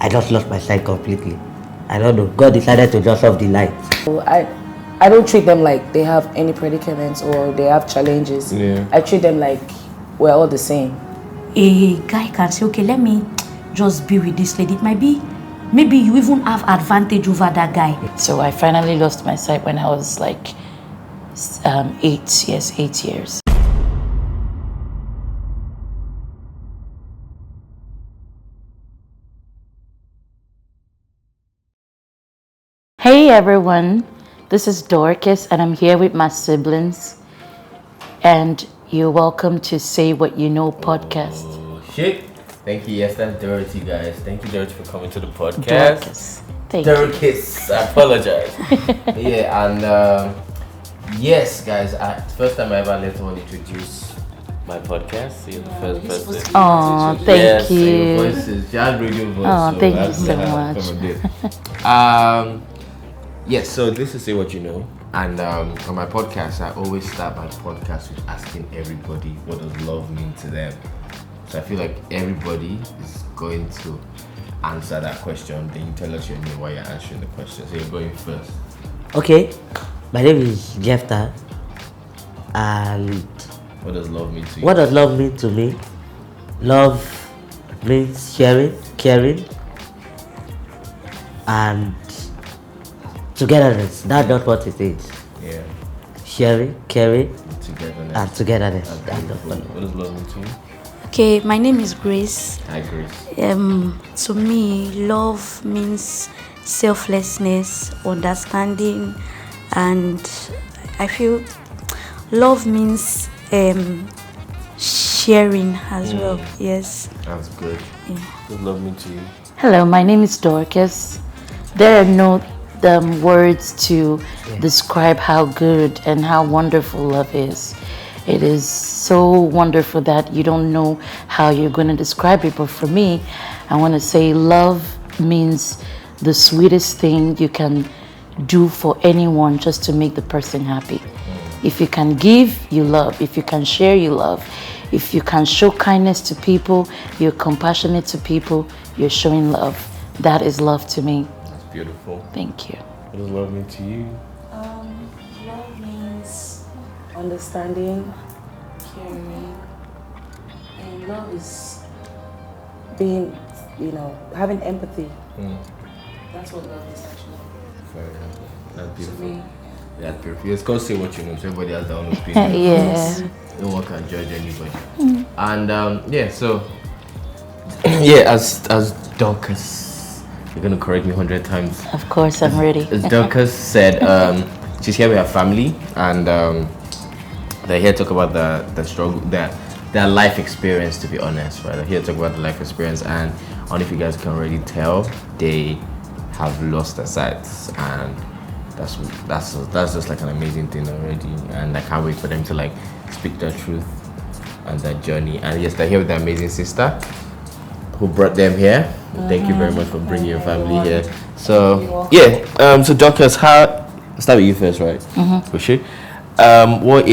I just lost my sight completely. I don't know. God decided to just off the light. So I don't treat them like they have any predicaments or they have challenges. Yeah. I treat them like we're all the same. A guy can say, okay, let me just be with this lady. It might be, maybe you even have advantage over that guy. So I finally lost my sight when I was like 8 years. Hey everyone, this is Dorcas and I'm here with my siblings and you're welcome to Say What You Know podcast. Oh, shit. Thank you. Yes, that's Dorothy, guys. Thank you, Dorothy, for coming to the podcast. Dorcas. Thank Dorcas. I apologize. Yeah, and yes, guys, first time I ever let someone introduce my podcast. You're the first person. Oh, thank you. Your voice is just radio voice. Oh, so thank you so much. Yes, so this is Say What You Know, and on my podcast, I always start my podcast with asking everybody what does love mean to them. So I feel like everybody is going to answer that question. Then you tell us your name while you're answering the question. So you're going first. Okay, my name is Jefta, and What does love mean to you? what does love mean to me? Love means sharing, caring, and togetherness. That's not what it is. Yeah, Sharing, caring, togetherness. and togetherness. That's That's beautiful. not What does love mean to you? Okay, my name is Grace. Hi, Grace. To me, love means selflessness, understanding, and I feel love means sharing as well. Yes. That's good. Yeah. What does love mean to you? Hello, my name is Dorcas. There are no words to describe how good and how wonderful love is. It is so wonderful that you don't know how you're going to describe it. But for me, I want to say love means the sweetest thing you can do for anyone just to make the person happy. If you can give, you love. If you can share, you love. If you can show kindness to people, you're compassionate to people, you're showing love. That is love to me. That's beautiful. Thank you. What does love mean to you? Love means understanding, caring, and love is being, having empathy. That's what love is actually. Fair enough. That's To beautiful. me. That's beautiful. Let's go say what you know. So everybody has their own opinion. Yeah. No one can judge anybody. And so as Dorcas, you're gonna correct me 100 times. Of course, I'm ready. As Dorcas said, she's here with her family, and they're here to talk about the struggle, their life experience. To be honest, right? They're here to talk about the life experience, and I don't know if you guys can already tell, they have lost their sights, and that's just like an amazing thing already, and I can't wait for them to like speak their truth and their journey. And yes, they're here with their amazing sister who brought them here. Thank you very much for bringing your family here. So yeah, so Dorcas, I'll start with you first, right? For sure. What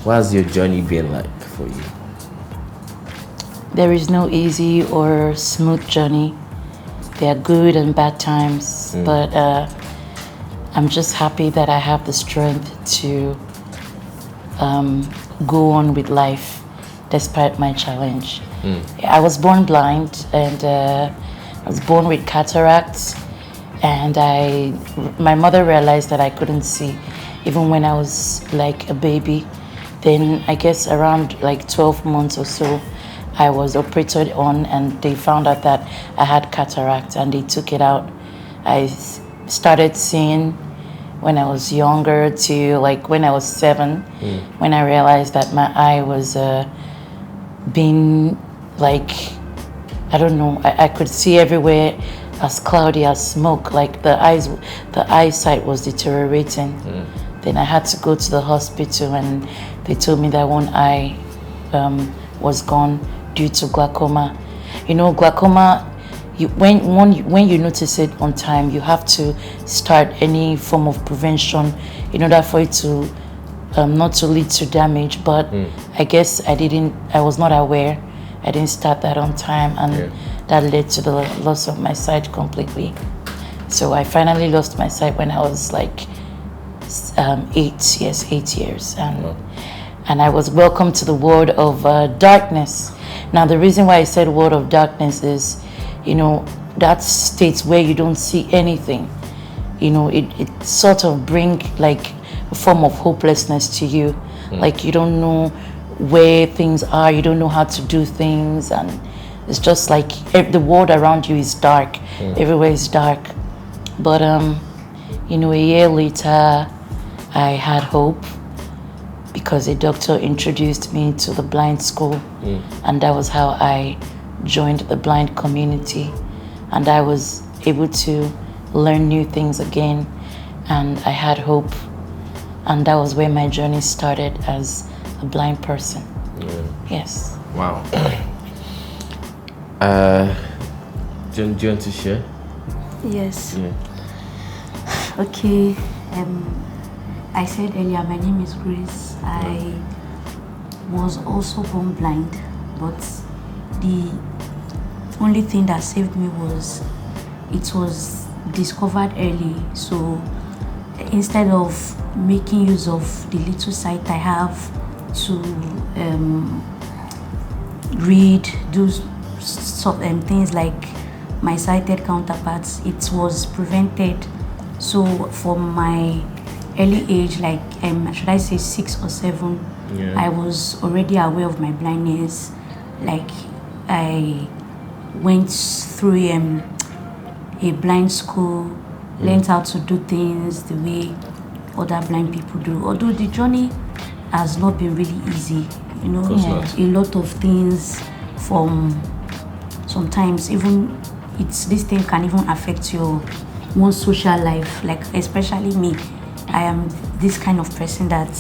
has your journey been like for you? There is no easy or smooth journey. There are good and bad times, but I'm just happy that I have the strength to go on with life despite my challenge. I was born blind, and I was born with cataracts, and my mother realized that I couldn't see even when I was like a baby. Then I guess around like 12 months or so, I was operated on, and they found out that I had cataract, and they took it out. I started seeing when I was younger to like when I was 7, when I realized that my eye was being like, I don't know, I could see everywhere as cloudy as smoke, like the eyesight was deteriorating. Then I had to go to the hospital, and they told me that one eye was gone due to glaucoma. Glaucoma, when you notice it on time, you have to start any form of prevention in order for it to not to lead to damage. But I guess I was not aware. I didn't start that on time, and that led to the loss of my sight completely. So I finally lost my sight when I was like 8 years, and I was welcomed to the world of darkness. Now the reason why I said world of darkness is, that state where you don't see anything. It sort of bring like a form of hopelessness to you. Like you don't know where things are, you don't know how to do things, and it's just like the world around you is dark. Everywhere is dark. But a year later I had hope because a doctor introduced me to the blind school, and that was how I joined the blind community, and I was able to learn new things again, and I had hope, and that was where my journey started as a blind person. Yes. Wow. Do you want to share? Yes. Yeah. Okay. I said earlier, my name is Grace. I was also born blind, but the only thing that saved me was it was discovered early. So instead of making use of the little sight I have to read, do things like my sighted counterparts, it was prevented. So from my early age, like should I say 6 or 7, I was already aware of my blindness. Like I went through a blind school, learned how to do things the way other blind people do. Although the journey has not been really easy, a lot of things from sometimes even this thing can even affect your own social life. Like especially me, I am this kind of person that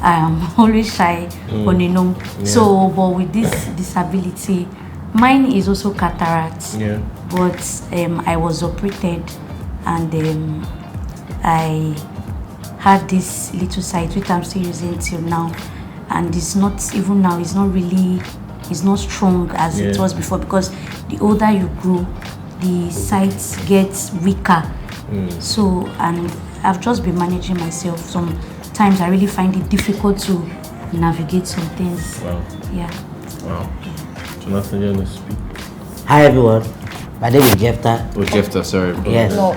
I am always shy on So, but with this disability, mine is also cataract. But I was operated, and I had this little sight which I'm still using till now, and it's not not strong as it was before, because the older you grow, the sight gets weaker. So, and I've just been managing myself. Sometimes I really find it difficult to navigate some things. Wow. Yeah. Wow. Jonathan, you want to speak? Hi everyone, my name is Jefta. Oh, Jefta, sorry. Yes. No,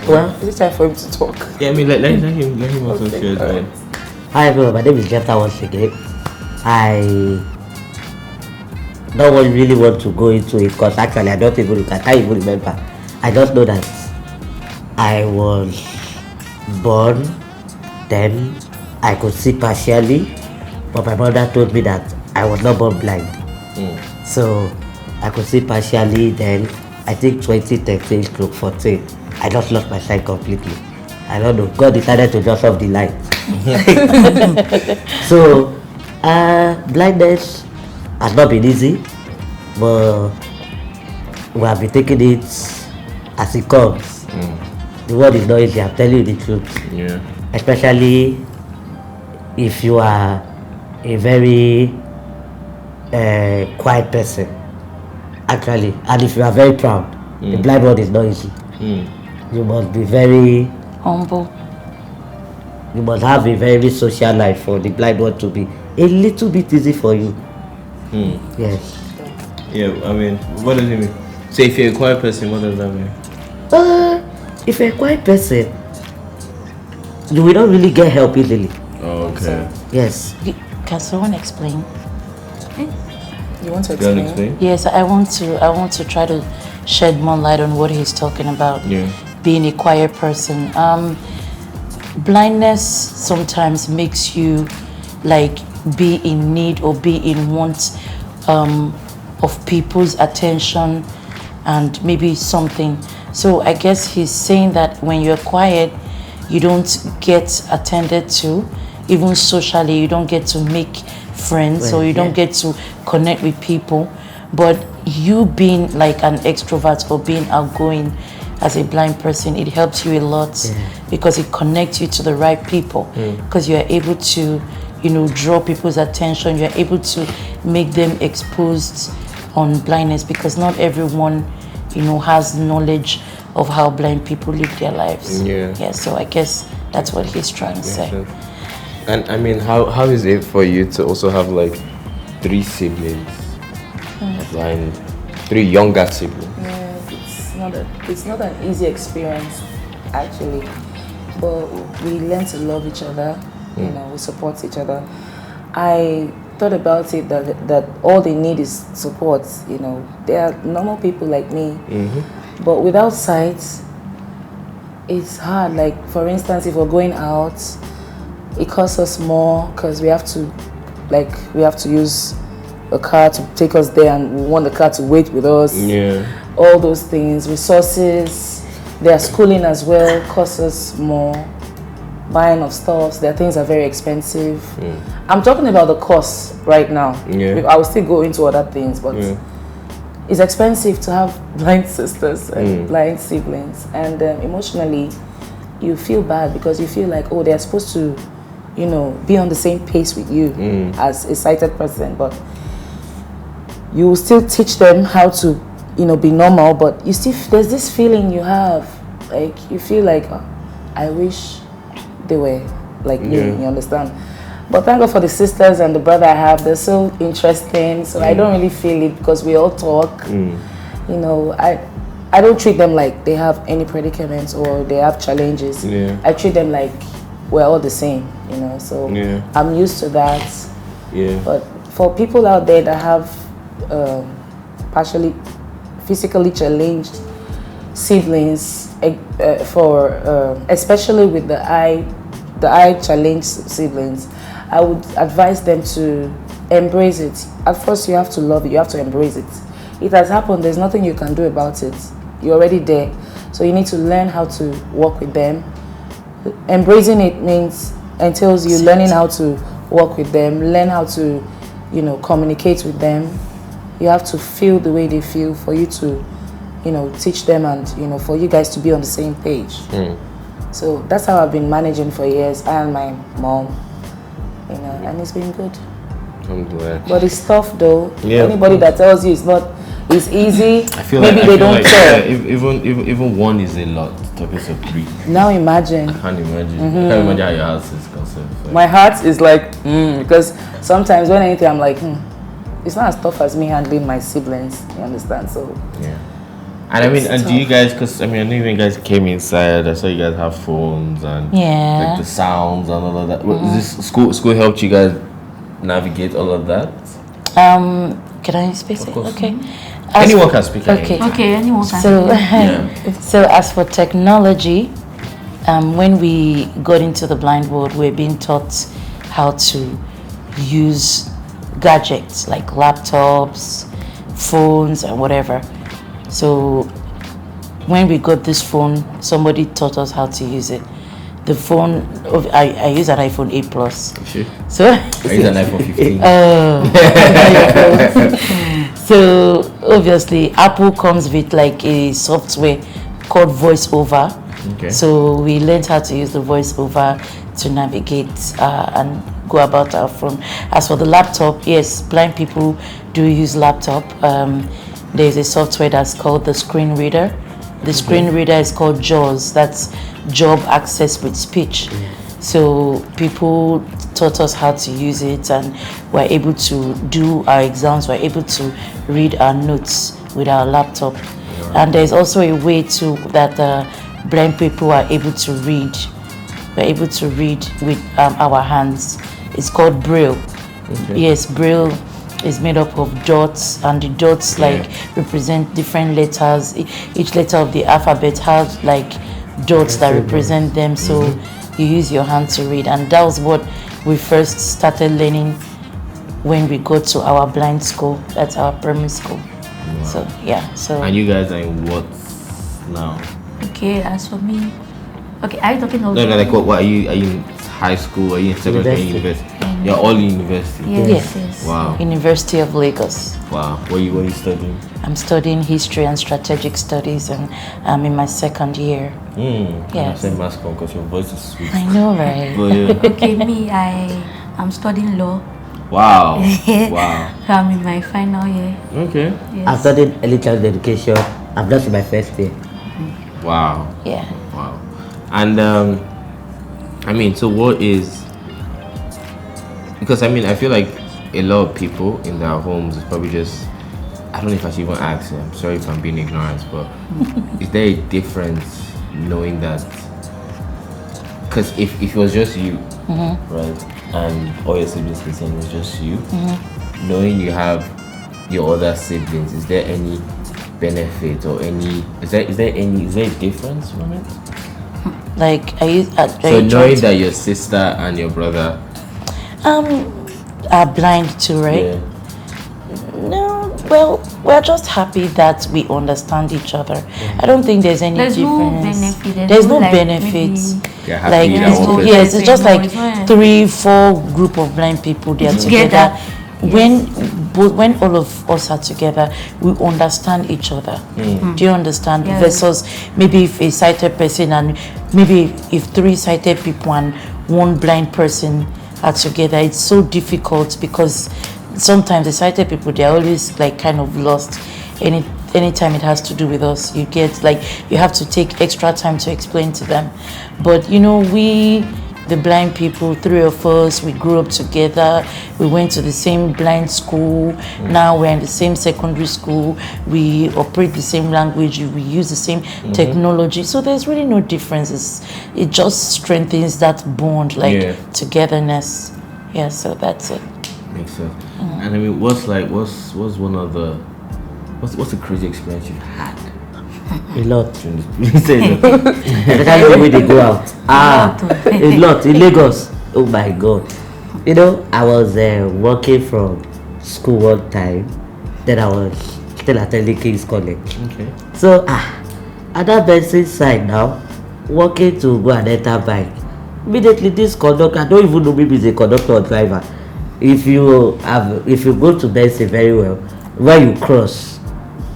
Well, is it time for him to talk? Yeah, I mean, let him also share his mind. hi everyone, my name is Jefta once again. I don't really want to go into it because actually I can't even remember. I just know that I was born, then I could see partially, but my mother told me that I was not born blind. So I could see partially, then I think 2013-14, I just lost my sight completely. I don't know, God decided to just off the light. So blindness has not been easy, but we have been taking it as it comes. The world is not easy, I'm telling you the truth. Yeah. Especially if you are a very quiet person, actually, and if you are very proud. The blind world is not easy. You must be very humble. You must have a very social life for the blind world to be a little bit easy for you. Yes. Yeah, I mean, what does it mean? So if you're a quiet person, what does that mean? If you're a quiet person, you will not really get help easily. Oh, okay. Yes. Can someone explain? You want to Do you want to explain? explain? Yes, I want to try to shed more light on what he's talking about. Yeah. Being a quiet person. Blindness sometimes makes you like be in need or be in want of people's attention and maybe something. So I guess he's saying that when you're quiet, you don't get attended to, even socially, you don't get to make friends, or you don't get to connect with people. But you being like an extrovert or being outgoing as a blind person, it helps you a lot because it connects you to the right people, because you are able to, draw people's attention. You're able to make them exposed on blindness, because not everyone, has knowledge of how blind people live their lives. Yeah. So I guess that's what he's trying to say. Sure. And I mean, how is it for you to also have like 3 siblings, blind, 3 younger siblings? Yeah, it's not an easy experience, actually, but we learn to love each other. We support each other. I thought about it that all they need is support. They are normal people like me, but without sight, it's hard. Like, for instance, if we're going out, it costs us more because we have to use a car to take us there, and we want the car to wait with us. Yeah. All those things, resources, their schooling as well costs us more. Buying of stuff, their things are very expensive. I'm talking about the cost right now. Yeah. I will still go into other things, but it's expensive to have blind sisters and blind siblings, and emotionally you feel bad because you feel like, oh, they're supposed to be on the same pace with you as a sighted person, but you will still teach them how to be normal, but there's this feeling you have, like you feel like, oh, I wish they were like me, you understand? But thank God for the sisters and the brother I have. They're so interesting, so I don't really feel it because we all talk. I don't treat them like they have any predicaments or they have challenges. I treat them like we're all the same, so I'm used to that. But for people out there that have partially physically challenged siblings, especially with the eye challenged siblings, I would advise them to embrace it. At first, you have to love it. You have to embrace it. It has happened. There's nothing you can do about it. You're already there. So you need to learn how to work with them. Embracing it entails you learning how to work with them, learn how to, communicate with them. You have to feel the way they feel for you to, teach them, and, for you guys to be on the same page. So that's how I've been managing for years, I and my mom, and it's been good. I'm glad. But it's tough though. Anybody that tells you it's easy, I feel maybe like, they don't care. Even 1 is a lot. Talking to 3. Now imagine. I can't imagine. I can't imagine how your house is concerned. My heart is like, because sometimes when anything I'm like, it's not as tough as me handling my siblings. You understand? So yeah. And I mean, and do you guys? Because I know when you guys came inside, I saw you guys have phones and like the sounds and all of that. Is this school helped you guys navigate all of that? Can I speak? Of course. Okay. Anyone can speak. Okay, anyone can. So as for technology, when we got into the blind world, we're being taught how to use gadgets like laptops, phones, and whatever. So when we got this phone, somebody taught us how to use it. The phone, I use an iPhone 8 Plus. Sure. So I use an iPhone 15. So obviously Apple comes with like a software called VoiceOver. Okay. So we learned how to use the VoiceOver to navigate and go about our phone. As for the laptop, yes, blind people do use laptop. There's a software that's called the screen reader. The screen reader is called JAWS. That's Job Access with Speech. So people taught us how to use it, and we're able to do our exams. We're able to read our notes with our laptop. And there's also a way too that blind people are able to read. We're able to read with our hands. It's called Braille. Yes, Braille is made up of dots, and the dots represent different letters. Each letter of the alphabet has like dots that represent them. So you use your hand to read, and that was what we first started learning when we go to our blind school. That's our primary school. Wow. So yeah. So and you guys are in what now? Okay, as for me, okay, are you talking about? No, like what are you? Are you in high school? Are you in secondary? University? You're all in university. Yes. Wow. University of Lagos. Wow. What are you studying? I'm studying history and strategic studies, and I'm in my 2nd year. Yes. I say mass com because your voice is sweet. I know, right? But, yeah. Okay, me, I I'm studying law. Wow. Wow. I'm in my final year. Okay. Yes. I'm studying early childhood education. I'm just in my first year. Wow. Yeah. Wow. And I mean, so what is, because I mean, I feel like a lot of people in their homes is probably just, I don't know if I should even ask, I'm sorry if I'm being ignorant, but is there a difference knowing that, because if it was just you, right, and all your siblings listening, it was just you, knowing you have your other siblings, is there any benefit or any, is there a difference from it? Like, are you So knowing that your sister and your brother are blind too, right? yeah. No, well, we're just happy that we understand each other. I don't think there's any There's no difference. benefit. There's no like, benefits. They're happy Like, that one person. yes, it's just No, like it's not. 3-4 group of blind people. They are together. Yes. When all of us are together, we understand each other. Do you understand? Yeah. Versus maybe if a sighted person and maybe if 3 sighted people and 1 blind person are together, it's so difficult because sometimes the sighted people, they're always like kind of lost. Anytime it has to do with us, you get like you have to take extra time to explain to them. But you know, the blind people, 3 of us, we grew up together. We went to the same blind school. Now we're in the same secondary school. We operate the same language. We use the same technology. So there's really no differences. It just strengthens that bond, like togetherness. Yeah, so that's it. Makes sense. And I mean, what's one of the what's the crazy experience you've had? A lot. Say it. Especially the way they go out. A lot in Lagos. Oh my God. You know, I was working from school one time. Then I was still attending King's College. Okay. So at that Benson side now, walking to go and enter bike. Immediately this conductor, I don't even know maybe he's a conductor or driver. If you go to Benson very well, when you cross,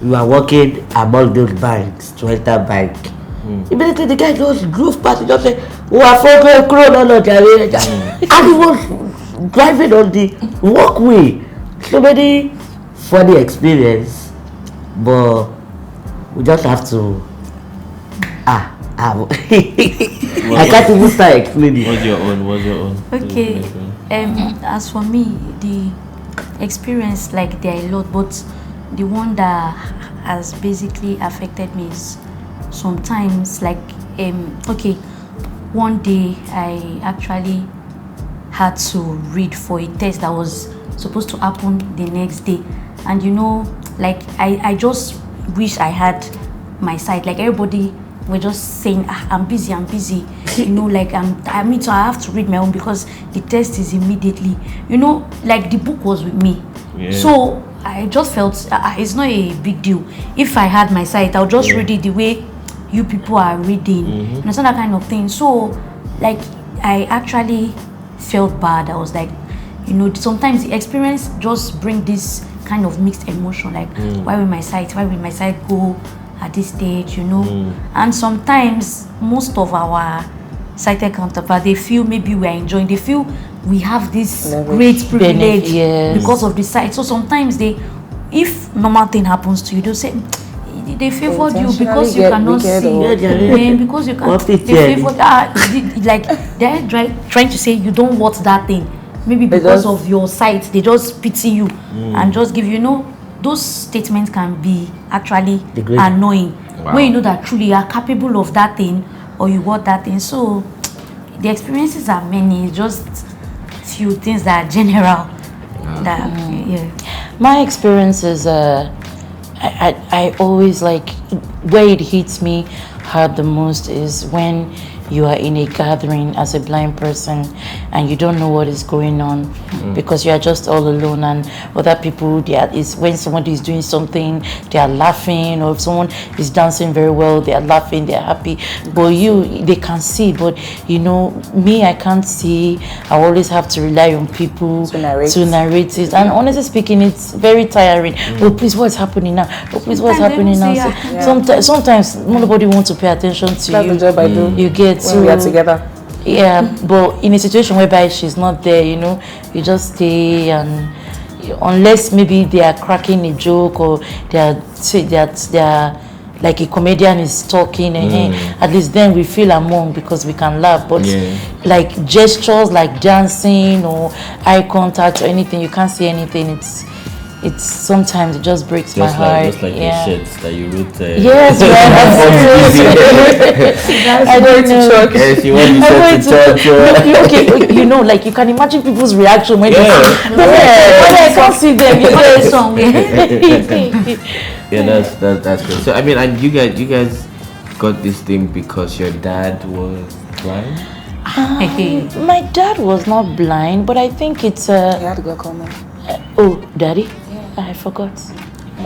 you are walking among those bikes to enter bike. Immediately the guy just drove past, he just said, "Oh, I forgot and he was driving on the walkway. So many funny experience, but we just have to I can't even start explaining. What's your own? Okay. As for me, the experience, like there are a lot, but the one that has basically affected me is sometimes like okay, one day I actually had to read for a test that was supposed to happen the next day, and you know, like I just wish I had my sight. Like everybody were just saying, I'm busy, you know, like I mean, so I have to read my own because the test is immediately, you know, like the book was with me. So I just felt it's not a big deal. If I had my sight, I'll just read it the way you people are reading. You know, that kind of thing. So like I actually felt bad. I was like, you know, sometimes the experience just bring this kind of mixed emotion, like why will my sight go at this stage, you know? And sometimes most of our sighted counterparts, they feel maybe we are enjoying, they feel we have this great privilege because of the sight. So sometimes if normal thing happens to you, they'll say they favored you because you cannot see, because you can't. They favored like they're trying to say you don't want that thing. Maybe because of your sight, they just pity you and just give you know. Those statements can be actually annoying when you know that truly you are capable of that thing or you want that thing. So the experiences are many, just few things that are general. My experience is I always like where it hits me hard the most is when you are in a gathering as a blind person and you don't know what is going on because you are just all alone, and other people is when somebody is doing something they are laughing, or if someone is dancing very well they are laughing, they are happy, but they can see, but you know me, I can't see. I always have to rely on people to narrate it, and honestly speaking it's very tiring. Oh please, what's happening now? Oh please, what's happening now? Sometimes nobody wants to pay attention to you. That's the job I do. You get when we are together. Yeah, but in a situation whereby she's not there, you just stay, and unless maybe they are cracking a joke, or they are like a comedian is talking, and at least then we feel among, because we can laugh. But like gestures like dancing or eye contact or anything, you can't see anything. It's sometimes it just breaks my heart. Just like the shit that you wrote. Yes, man. I don't know. Yes, you want to Okay, like you can imagine people's reaction when I can't see them. Yeah, that's good. So I mean, and you guys got this thing because your dad was blind. My dad was not blind, but I think it's He had glaucoma. Oh, daddy? I forgot.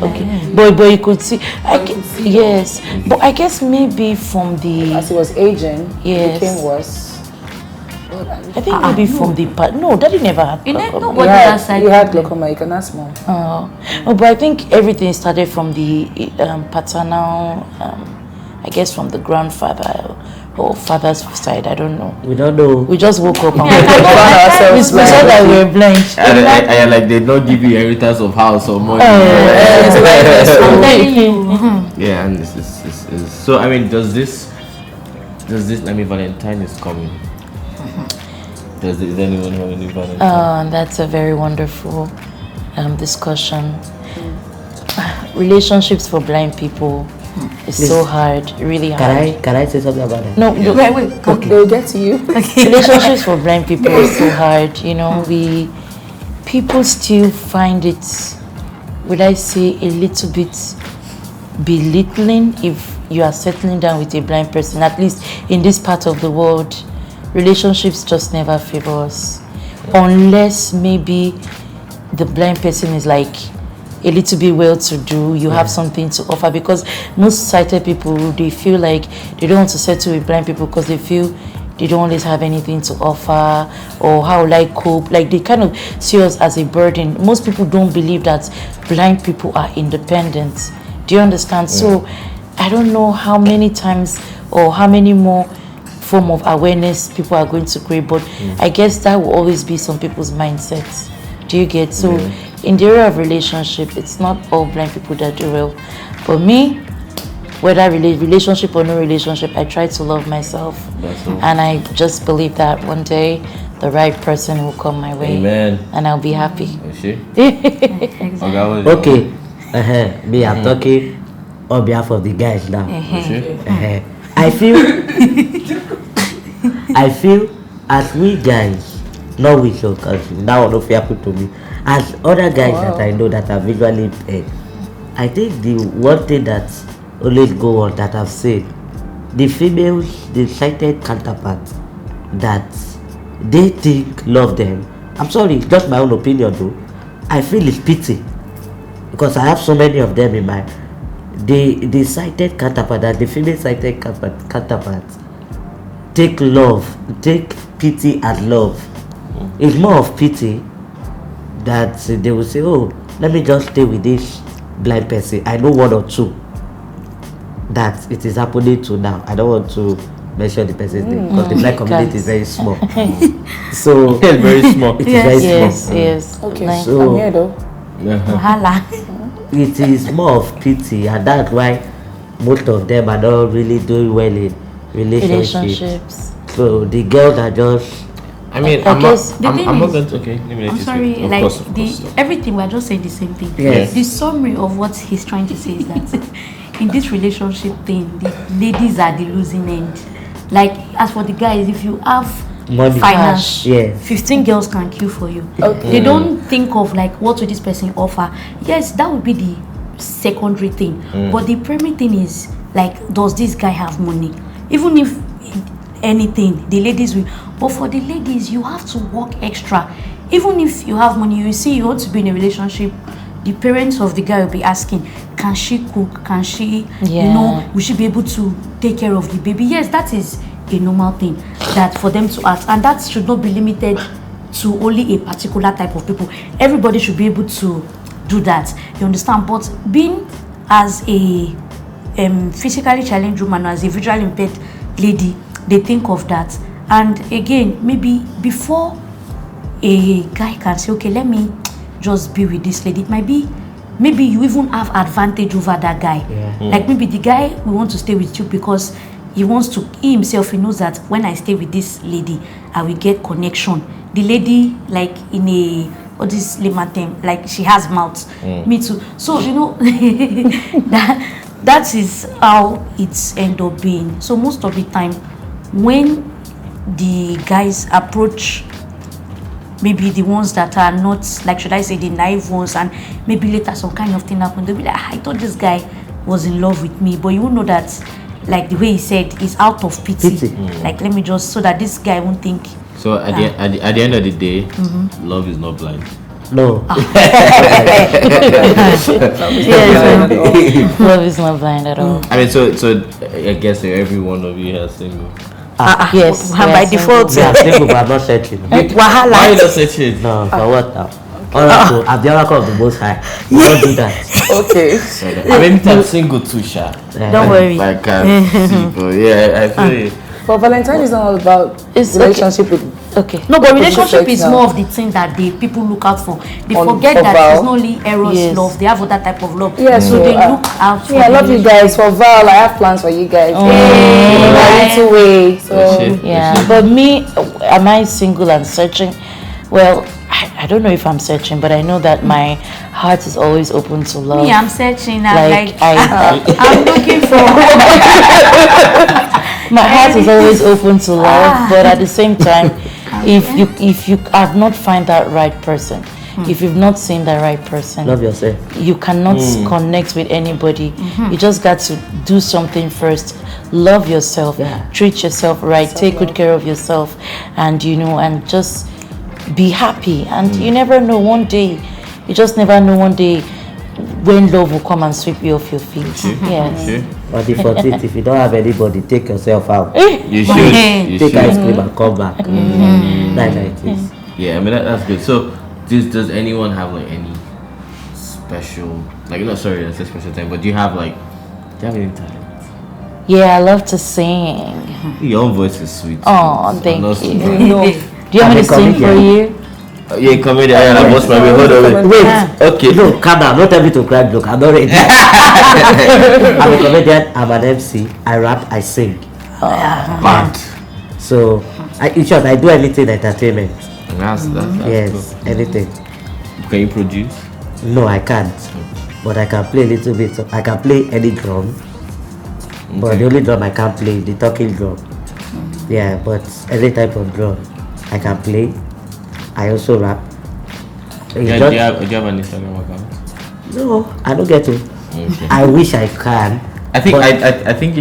Okay, but you could see. Yes, but I guess maybe from the as he was aging, yes, it became worse. I think maybe from the part. No, daddy never had glaucoma. He had glaucoma. You can ask mom. Oh, but I think everything started from the paternal. I guess from the grandfather or father's side. I don't know. We don't know. We just woke up and we saw that we were blind. And like they don't give you inheritance of house or money. Yeah, and this is so. I mean, does this? I mean, Valentine is coming. Does anyone have any Valentine? That's a very wonderful discussion. Relationships for blind people is so hard, really hard. Can I say something about it? No, wait. Okay. They'll get to you. Relationships for blind people is so hard. People still find it, would I say, a little bit belittling if you are settling down with a blind person. At least in this part of the world, relationships just never favor us, unless maybe the blind person is like a little bit well-to-do, you have something to offer, because most sighted people, they feel like they don't want to settle with blind people because they feel they don't always have anything to offer, or how will I cope, like they kind of see us as a burden. Most people don't believe that blind people are independent. Do you understand? So I don't know how many times or how many more form of awareness people are going to create, but I guess that will always be some people's mindsets. Do you get? So in the area of relationship, it's not all blind people that do well. For me, whether relationship or no relationship, I try to love myself. And I just believe that one day the right person will come my way. Amen. And I'll be happy. Okay. Me, I'm talking on behalf of the guys now. I feel as we guys, not we so, because that will not fair to me. As other guys that I know that are visually impaired, I think the one thing that always go on that I've said, the females, the sighted counterparts that they think love them. I'm sorry, it's just my own opinion though. I feel it's pity because I have so many of them in my the sighted counterpart, that the female sighted counterparts take pity as love. It's more of pity that they will say, oh, let me just stay with this blind person. I know one or two that it is happening to now. I don't want to mention the person's name because the blind community is very small. So it's very small. It is very small. Yes. Okay, So I'm here though. it is more of pity, and that's why most of them are not really doing well in relationships. So the girls are just. I mean, I'm not going to. Okay, let me let I'm you sorry, speak. Of like course. everything we're just saying the same thing. Yes. The summary of what he's trying to say is that in this relationship thing, the ladies are the losing end. Like as for the guys, if you have Money, finance, yes. 15 girls can queue for you. Okay. They don't think of like what will this person offer. Yes, that would be the secondary thing, but the primary thing is like, does this guy have money? Even if anything, the ladies will. But for the ladies, you have to work extra. Even if you have money, you see you want to be in a relationship, the parents of the guy will be asking, can she cook? Can she, will she be able to take care of the baby? Yes, that is a normal thing that for them to ask, and that should not be limited to only a particular type of people. Everybody should be able to do that. You understand? But being as a physically challenged woman, as a visually impaired lady, they think of that And again, maybe before a guy can say, okay, let me just be with this lady, it might be maybe you even have advantage over that guy. Like maybe the guy will want to stay with you because he himself, he knows that when I stay with this lady, I will get connection. The lady, like in a, what this layman term, like she has mouth. Me too. So, you know, that is how it's end up being. So most of the time, when the guys approach maybe the ones that are not, like, should I say, the naive ones, and maybe later some kind of thing happened, they'll be like, I thought this guy was in love with me, but you won't know that, like the way he said, is out of pity. Like, let me just, so that this guy won't think. So at the end of the day, love is not blind. No. Love is not blind at all. I mean, so I guess every one of you has single. Yes. By default. We are single, but I'm not searching. Why are you not searching? No, for what now? Alright, I'm the oracle of the Most High. We don't do that. Okay. I mean, I'm single too, sha. Don't worry. Like, people. Yeah, I feel you. But Valentine is not all about It's relationship with. Okay. No, but relationship is now. more of the thing that the people look out for. They On- forget for that Val. it's not only eros Yes. love. They have other type of love. Yes, so they I look out for. I love you guys. For Val, I have plans for you guys. Hey. Little way. So Yeah, but me, am I single and searching? Well, I don't know if I'm searching, but I know that my heart is always open to love. Me, I'm searching. I'm Like, like, I'm looking for. My heart is always open to love, but at the same time, if you have not find that right person, if you've not seen the right person, Love yourself. you cannot connect with anybody. You just got to do something first. Love yourself, treat yourself right, take good care of yourself, and and just be happy. And you never know, one day, you just never know one day when love will come and sweep you off your feet. Yes. But the 14th, if you don't have anybody, take yourself out. You should. You Take ice should. cream and come back. Like this. Yeah, I mean that's good. So, does anyone have like any special, like, no, sorry, that's a special thing, but do you have any talent? Yeah, I love to sing. Your own voice is sweet. Oh, So thank I'm not you. surprised. Do you want me to sing for you? Yeah, comedy. I lost my way. Hold on, wait. Okay. No, calm down. Don't tell me to cry, look. I'm not ready. I'm a comedian. I'm an MC. I rap. I sing. Bad. So, in short, I do anything entertainment. That's Yes, cool. anything. Can you produce? No, I can't. But I can play a little bit. I can play any drum. But the only drum I can't play is the talking drum. Yeah, but any type of drum I can play. I also rap. Do you have an Instagram account? No, I don't get to. Okay. I wish I can. I think but- I think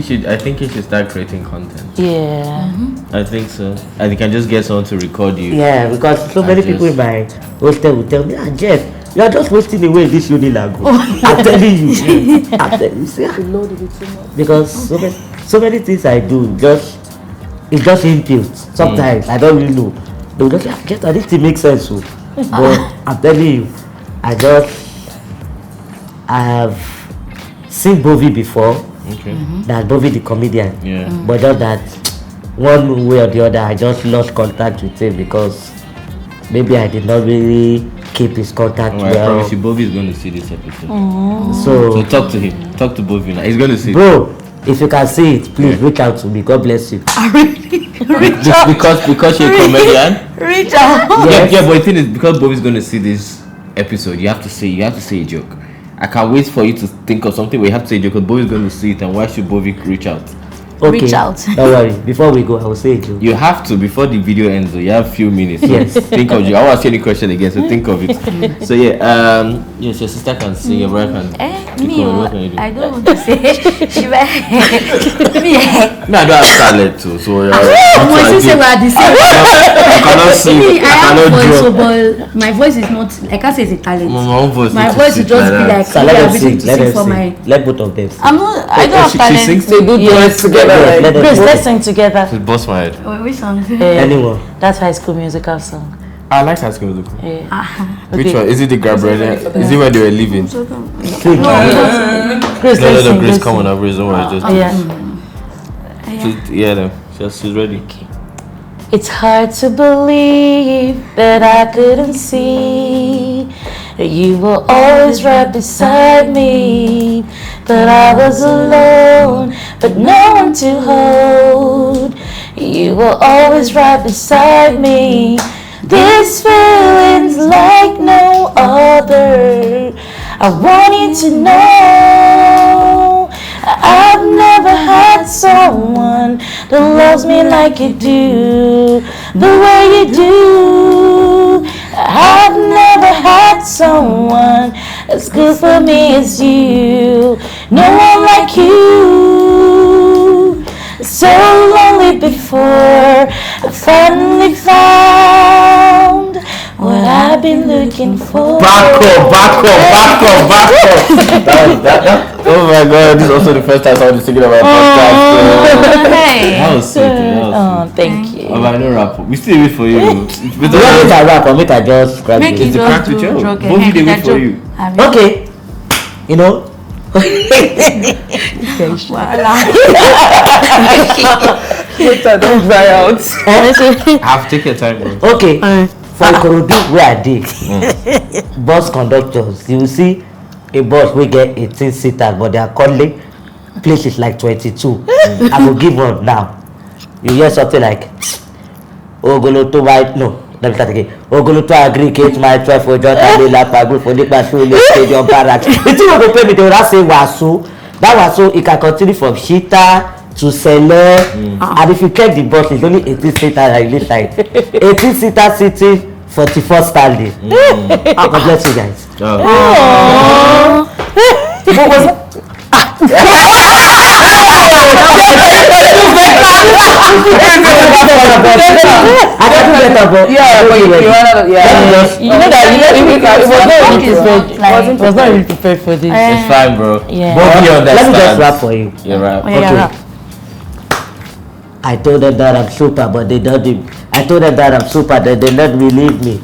you should start creating content. Yeah. I think so. And you can just get someone to record you. Yeah, because so many people in my hostel will tell me, Jeff, you are just wasting away this Unilago. I'm telling you. I'm telling you. See, because so many things I do, it's just input. Sometimes I don't really know. They will just say, Jeff, this thing makes sense. So. But I'm telling you, I have seen Bovi before. Okay. That Bovi the comedian. Yeah. But just that one way or the other, I just lost contact with him because maybe I did not really keep his contact Oh, I well. promise you, Bobby is going to see this episode. So, So talk to him. Talk to Bobby now. He's going to see. bro, if you can see it, please reach out to me. God bless you. Because you're a comedian. Reach out. Yes. Yeah, but the thing is, because Bobby's going to see this episode, you have to say a joke. I can't wait for you to think of something where you have to say a joke because Bobby's going to see it, and why should Bobby reach out? Okay. Reach out. Don't worry. Before we go, I will say it. You have to before the video ends. So you have a few minutes. So Yes. Think of you. I won't ask you any question again. So think of it. So yeah. Yes, your sister can sing. Your brother can. Me, What can you do? I don't want to say. She me. No, I don't have talent too. So My sister we are the same. I cannot sing. Me, I I have cannot voice, so, draw. but my voice is not. I can't say it's a talent. My own voice. My needs to voice sit will just be that. like So we let are them waiting sing. to Let sing them for sing. my. Let both of them sing. I'm not. I don't have She talent. sings they do duets together. Let them Grace, sing. let's sing together. Just bust my head. Wait, which song? Anyone. That's High School Musical song. I like High School Musical. Yeah. Which one? Is it the Gabrielle? Is it where they were living? Grace, No, let's sing. Grace, let's come on, sing. now, Grace. Don't worry. Just Yeah. yeah, them. She's ready. It's hard to believe that I couldn't see that you were always right beside me. That I was alone, but no one to hold. You were always right beside me. This feeling's like no other. I want you to know I've never had someone that loves me like you do, the way you do. I've never had someone as good for me as you. No one like you. So lonely before I finally found what I've been looking for. Back up. Oh my God, this is also the first time someone is singing about podcast. That was sweet. Thank you. Oh, I know rap. We still wait for you. You want me to rap or make I just crack Make it? It's the crack with you. Both of them wait for you. Okay. You know. Don't cry out. Have take your time, bro. Okay. For Ikorodu where I did, bus conductors, you will see a bus we get 18 seaters, but they are calling places like 22. I will give one now. You hear something like Ogoloto white no. Let me start again. Ogoloto aggregate my 12 for Jota Lila Pagu for Nipa Shule Stadium Barracks. The thing will pay me, they will not say Wasu. That Wasu, it can continue from Shita to Sele. And if you check the bus, it's only 18 seaters like this side. 18 seaters sitting, 44 standing. God bless you guys. What was it? You know that it was not really prepared for this. It's fine, bro. Yeah. Both you Let me just rap understand. for you. You're right. Okay. I told them that I'm super, but they don't. I told them that I'm super, that they don't believe me.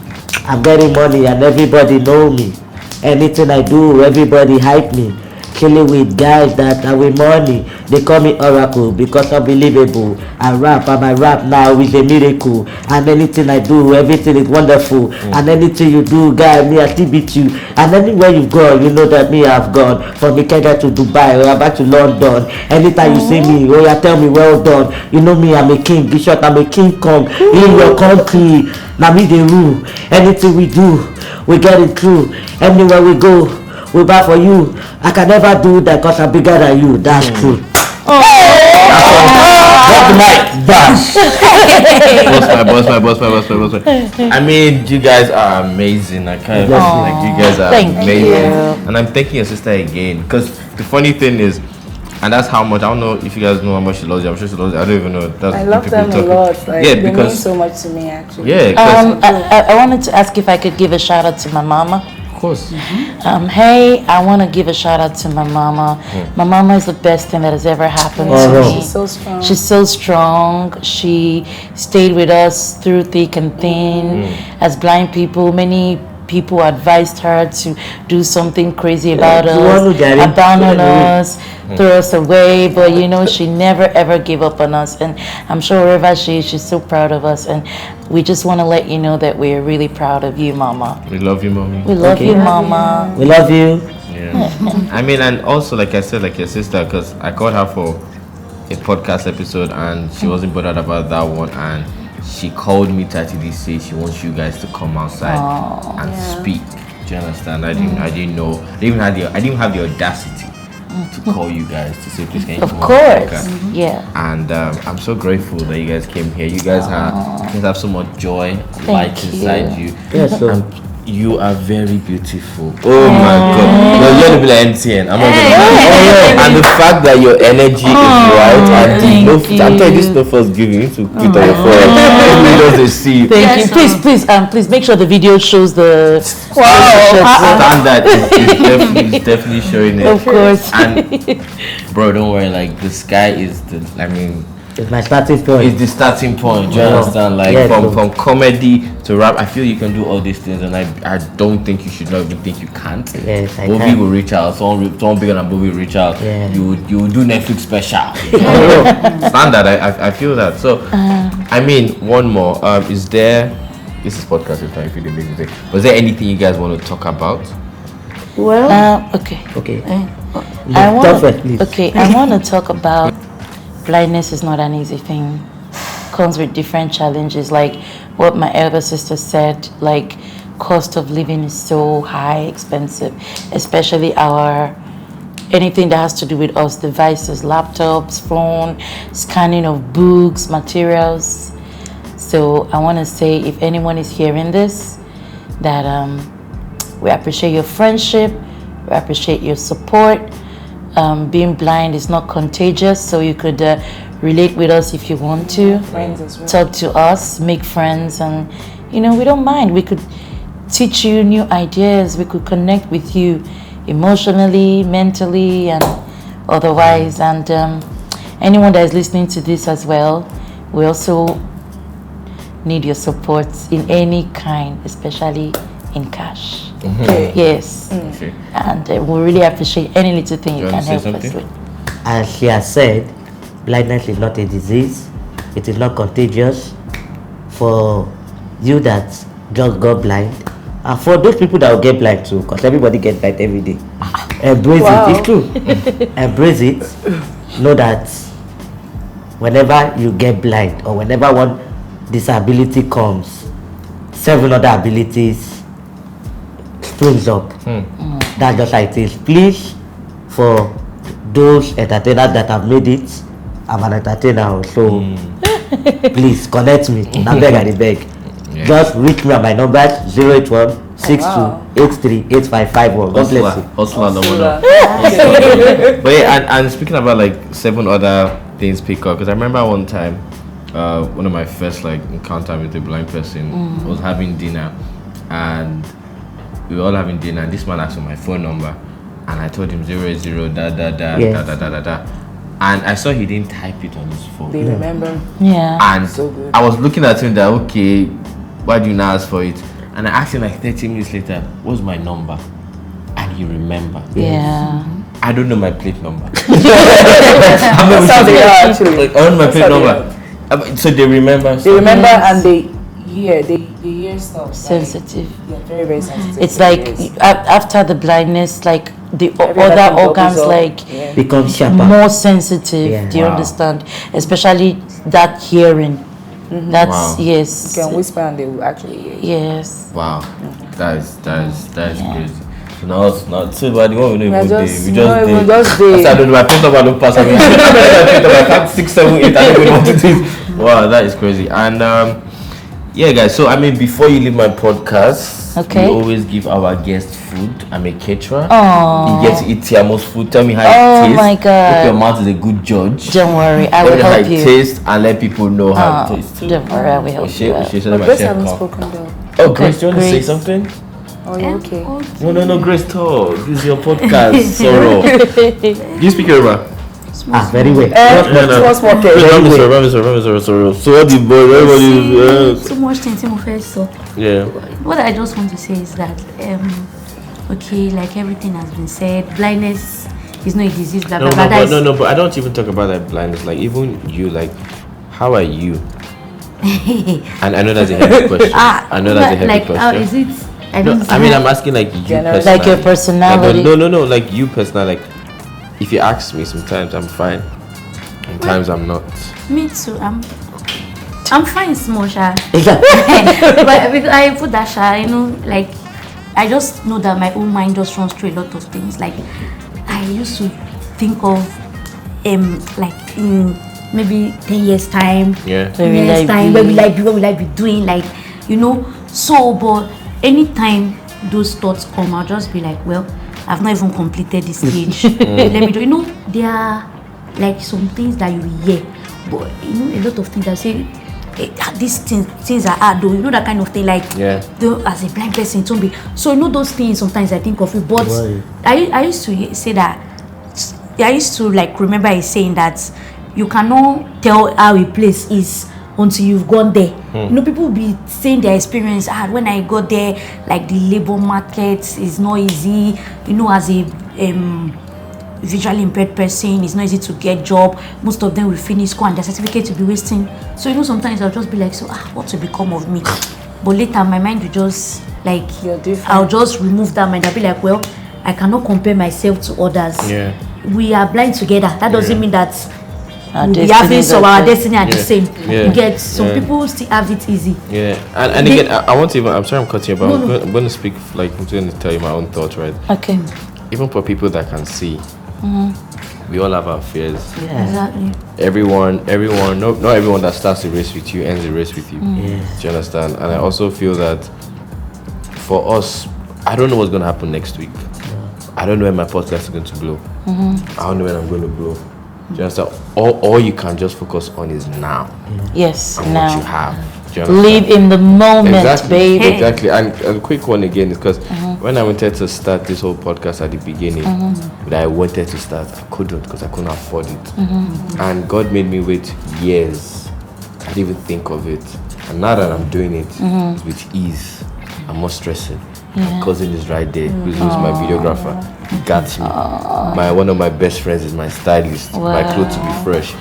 I'm getting money and everybody know me. Anything I do, everybody hype me. Killing with guys that are with money. They call me Oracle because unbelievable. I rap and my rap now is a miracle. And anything I do, everything is wonderful. And anything you do, guy, me I still beat you. And anywhere you go, you know that me I've gone. From Kenya to Dubai or back to London. Anytime you see me, oh yeah, tell me well done. You know me, I'm a king. Be short, I'm a king Kong in your country. Now me they rule. Anything we do, we get it through. Anywhere we go, we buy for you. I can never do that because I'm bigger than you. That's true. Drop the mic. Bash. Boss. I mean, you guys are amazing. I can't like you guys are amazing. And I'm thanking your sister again because the funny thing is, and that's how much I don't know if you guys know how much she loves you. I'm sure she loves you. I don't even know. That's I love them a lot. Like, yeah, they because mean so much to me actually. yeah, I wanted to ask if I could give a shout out to my mama. of course. Hey, I want to give a shout out to my mama. My mama is the best thing that has ever happened to me. She's so strong. She's so strong. She stayed with us through thick and thin. As blind people, many people advised her to do something crazy about us, abandon us, throw us away. But you know, she never ever gave up on us. And I'm sure wherever she is, she's so proud of us. And we just want to let you know that we're really proud of you, Mama. We love you, mommy. We love you, Mama. We love you. Yeah. I mean, and also like I said, like your sister, because I called her for a podcast episode and she wasn't bothered about that one, and she called me to actually say she wants you guys to come outside and speak. Do you understand? I didn't know. I didn't have the audacity to call you guys to say please can you Of come on the course. podcast? Yeah. And I'm so grateful that you guys came here. You guys have so much joy, light inside you. Yes, so. And you are very beautiful. Oh my God. You're going to be like MTN. I'm not gonna And the fact that your energy is right and I'm telling you, this no first giving you to put on your forehead. Everybody does see you. Thank you. Please make sure the video shows the Standard is definitely showing it. Of course. And bro, don't worry, like the sky is I mean, It's my starting point. It's the starting point. Do you Yeah. understand? Like Yes, from comedy to rap, I feel you can do all these things, and I don't think you should not even think you can't. Yes, I Bobby can. will reach out. Someone bigger than Bobby will reach out. Yeah. You will do Netflix special. Standard. I feel that. So, I mean, one more. Is there? This is podcast time. If you didn't make mistake. Was there anything you guys want to talk about? Well, Okay. Okay. I Talk want. first, please. Okay, I want to talk about blindness is not an easy thing. Comes with different challenges, like what my elder sister said. Like, cost of living is so high, expensive, especially anything that has to do with us, devices, laptops, phone, scanning of books, materials. So I want to say, if anyone is hearing this, that we appreciate your friendship, we appreciate your support. Being blind is not contagious, so you could relate with us if you want to. friends as well. Talk to us, make friends, and we don't mind. We could teach you new ideas. We could connect with you emotionally, mentally, and otherwise. And anyone that is listening to this as well, we also need your support in any kind, especially in cash. Okay. Yes. Okay. And we really appreciate any little thing you You can wanna say help us something? with. As she has said, blindness is not a disease. It is not contagious. For you that just got blind, and for those people that will get blind too, because everybody gets blind every day, embrace Wow. it. It's true. Embrace it. Know that whenever you get blind or whenever one disability comes, 7 other abilities springs up. That's just how it is. Please, for those entertainers that have made it, I'm an entertainer, so please connect me. I beg. Yeah. Just reach me at my number 081 62838551. God bless you. Hustler number one. Okay. But yeah, and speaking about like 7 other things pick up, because I remember one time, one of my first like encounter with a blind person was having dinner, and we were all having dinner, and this man asked for my phone number, and I told him 00 da da da Yes. da da da da da, and I saw he didn't type it on his phone. They remember. Yeah. And So good. I was looking at him that, okay, why do you not ask for it? And I asked him like 30 minutes later, what's my number? And he remembered. Yeah. I don't know my plate number. That's how they are actually. Like, I don't know my That's plate how they number. are. So they remember. They remember Yes. and they hear stuff. Sensitive. Like, very, very sensitive. It's like Yes. After the blindness, like the Every other thing bubbles organs, up. like Yeah. Become sharper. more sensitive. Yeah. Do you Wow. understand? Especially that hearing. That's Wow. yes. You can whisper and they will actually hear. Yes. Wow. That is crazy. So now it's not so bad. You won't even We are day. just- We no, just we day. just day. I don't know. My plate number don't pass. I mean, I can't 6, 7, 8. I don't even know what it is. Wow, that is crazy. And yeah, guys. So I mean, before you leave my podcast, Okay. we always give our guests food. I'm a caterer. Oh. You get to eat Tiamo's food. Tell me how Oh it tastes. my God. If your mouth is a good judge. Don't worry, I Tell will me how help it you. tastes and let people know how it tastes too. Don't worry, I will help you. out. But Grace haven't spoken though. Oh, Grace, do you want to say Grace. something? Oh, you okay? No, Grace, talk. This is your podcast. Sorrow. Do you speak Yoruba? Very well. Small cake. Sorrow. So what the boy, everybody, So much things in my face, so yeah. what I just want to say is that okay, like everything has been said, blindness is not a disease, blah blah blah. That is- But I don't even talk about that blindness. Like even you, like, how are you? And I know that's a heavy question. I know that's a heavy like how question. is it? I No, don't I mean, know. I'm asking like you General- personally. Like your personality. No, like you personally. Like, if you ask me, sometimes I'm fine, sometimes I'm not. Me too. I'm fine, small sha. Exactly. But because I put that sha, like I just know that my own mind just runs through a lot of things. Like I used to think of like in maybe 10 years time. Yeah. Where will I be? What will I be doing? Like, so but anytime those thoughts come, I'll just be like, well, I've not even completed this stage. Let me do. There are like some things that you hear, but a lot of things that say these things are hard though. That kind of thing. Like, Yeah. as a blind person, don't be. So those things sometimes I think of it. But Right. I used to say that. I used to like remember saying that you cannot tell how a place is until you've gone there. You know, people will be saying their experience. When I got there, like the labor market is not easy. You know, as a visually impaired person, it's not easy to get job. Most of them will finish school and their certificate will be wasting. So, you know, sometimes I'll just be like, so what will become of me? But later my mind will just like, You're different. I'll just remove that mind. I'll be like, well, I cannot compare myself to others. Yeah. We are blind together. That doesn't mean that Our we have this or our destinies destiny are the same. Yeah. You get some people still have it easy. Yeah, and again, I want to even. I'm sorry, I'm cutting you, but No, I'm going to speak. Like, I'm going to tell you my own thoughts, right? Okay. Even for people that can see, we all have our fears. Exactly. Everyone, not everyone that starts the race with you ends the race with you. Yes. Do you understand? And I also feel that for us, I don't know what's going to happen next week. I don't know when my podcast is going to blow. I don't know when I'm going to blow. Do you understand? All you can just focus on is now. Yes, And what you now. have. Do you understand? Live in the moment, Exactly, baby. exactly. And a quick one again is because when I wanted to start this whole podcast at the beginning, that I wanted to start, I couldn't because I couldn't afford it. And God made me wait years. I didn't even think of it. And now that I'm doing it with ease, I'm not stressing. My cousin is right there, who's my videographer. He got me. One of my best friends is my stylist. My clothes to be fresh.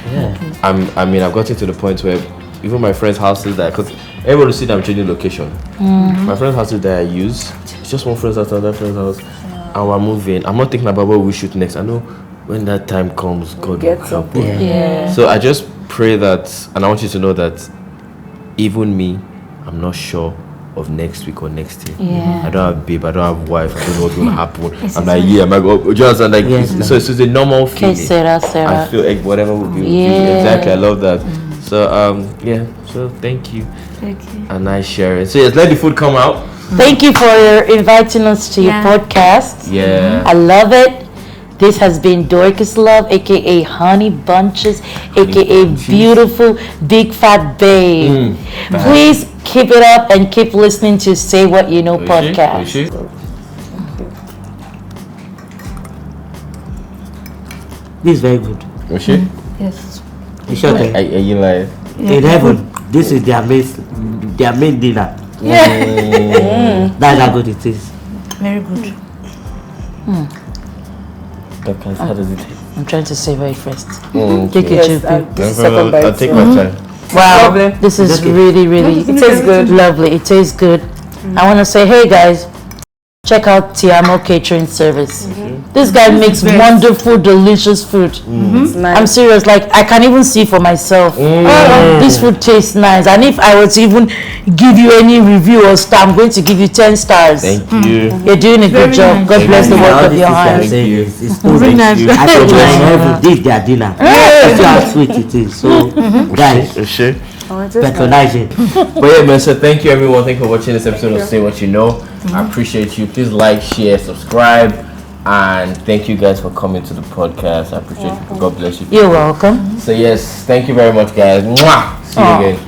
I've gotten to the point where even my friends' houses that, because everyone will see that I'm changing location. My friends' houses that I use, it's just one friend's house, another friend's house, and we're moving. I'm not thinking about what we shoot next. I know when that time comes, God will help us. Yeah. So I just pray that, and I want you to know that even me, I'm not sure of next week or next year. I don't have babe, I don't have wife, I don't know what's going to happen. I'm like, am I going just like, so it's a normal feeling. Sarah. I feel like whatever will be, will be. Exactly, I love that. So so thank you. And nice sharing. So yes, let the food come out. Thank you for inviting us to your podcast. Yeah. I love it. This has been Dorcas Love, aka Honey Bunches, aka Beautiful Big Fat Babe. Please keep it up and keep listening to Say What You Know podcast. This is very good. Yes. You sure that Are you like? in heaven, this is their main dinner. That's how good it is. Very good. Okay, how does it taste? I'm trying to savor it first. Okay. Take it, Yes, Jupi. this is second bite. I'll take my time. Wow, Lovely. this is Okay. really, It tastes good. lovely. It tastes good. I want to say, hey guys, check out Tiamo Catering Service. This guy makes wonderful, delicious food. It's nice. I'm serious, like I can even see for myself. This food tastes nice, and if I were to even give you any review or star, I'm going to give you 10 stars. Thank you. You're doing a good job. God bless the work of your hands. It's Very nice. I told you in heaven, this is their dinner. That's how sweet it is. So, guys, Sure. patronize it. But yeah, man, so thank you everyone. Thank you for watching this episode of Say What You Know. I appreciate you. Please like, share, subscribe, and thank you guys for coming to the podcast. I appreciate you. God bless you. You're welcome. So yes, thank you very much, guys. Mwah! See you again.